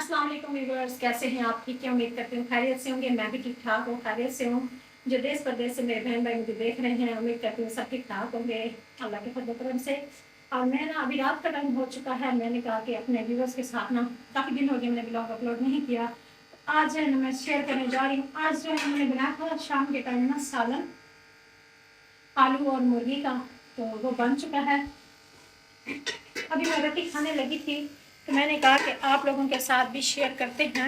अस्सलाम वालेकुम व्यूअर्स, कैसे हैं आप? ठीक है, उम्मीद करती हूँ खैरियत से होंगे। मैं भी ठीक ठाक हूँ, खैरियत से हूँ। जो देश प्रदेश से मेरे बहन भाई मुझे देख रहे हैं, उम्मीद करती हूँ सब ठीक ठाक होंगे अल्लाह के फजल करम से। और मैं ना अभी रात का टाइम हो चुका है, मैंने कहा कि अपने व्यूअर्स के साथ ना काफ़ी दिन हो गए मैंने ब्लॉग अपलोड नहीं किया। आज जो है ना मैं शेयर करने जा रही हूँ। आज जो है मैंने बनाया था शाम के टाइम ना सालन आलू और मुर्गी का, तो वो बन चुका है। अभी मैं रोटी खाने लगी थी तो मैंने कहा कि आप लोगों के साथ भी शेयर करते हैं।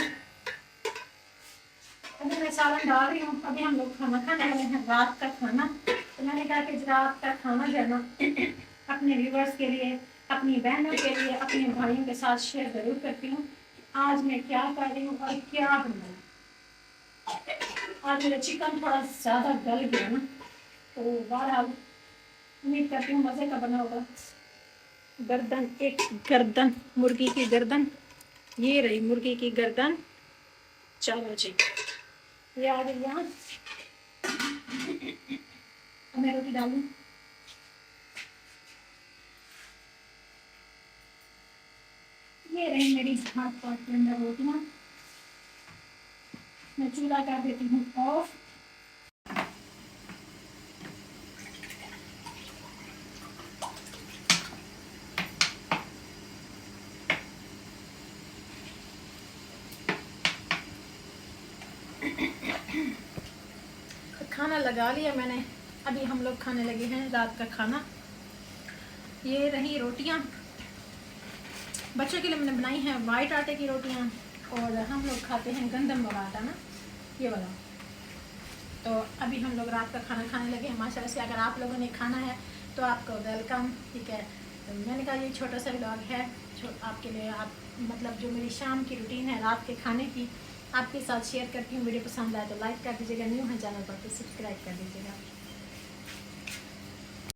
अभी मैं सालन डाल रही हूँ। अभी हम लोग खाना खाने वाले हैं, रात का खाना। तो मैंने कहा कि रात का खाना जो है ना अपने व्यूवर्स के लिए, अपनी बहनों के लिए, अपने भाइयों के साथ शेयर ज़रूर करती हूँ। आज मैं क्या कर रही हूँ और क्या बनाऊँ। आज मेरा चिकन थोड़ा ज़्यादा गल गया ना, तो बहरहाल उम्मीद करती हूँ मज़े का बना होगा। गर्दन, एक गर्दन, मुर्गी की गर्दन, ये रही मुर्गी की गर्दन। चलो जी, ये आ गई यहाँ। अब मैं रोटी डालूँ। ये रही मेरी हाथ पात के अंदर रोटियाँ। मैं चूल्हा कर देती हूँ ऑफ। खाना लगा लिया मैंने, अभी हम लोग खाने लगे हैं रात का खाना। ये रही रोटियाँ, बच्चों के लिए मैंने बनाई हैं वाइट आटे की रोटियाँ, और हम लोग खाते हैं गंदम वाला आटा ना, ये वाला। तो अभी हम लोग रात का खाना खाने लगे हैं माशाल्लाह से। अगर आप लोगों ने खाना है तो आपको वेलकम, ठीक है। तो मैंने कहा ये छोटा सा व्लॉग है आपके लिए, आप मतलब जो मेरी शाम की रूटीन है रात के खाने की आपके साथ शेयर करती हूँ। वीडियो पसंद आए तो लाइक कर दीजिएगा, न्यू है चैनल पर तो सब्सक्राइब कर दीजिएगा।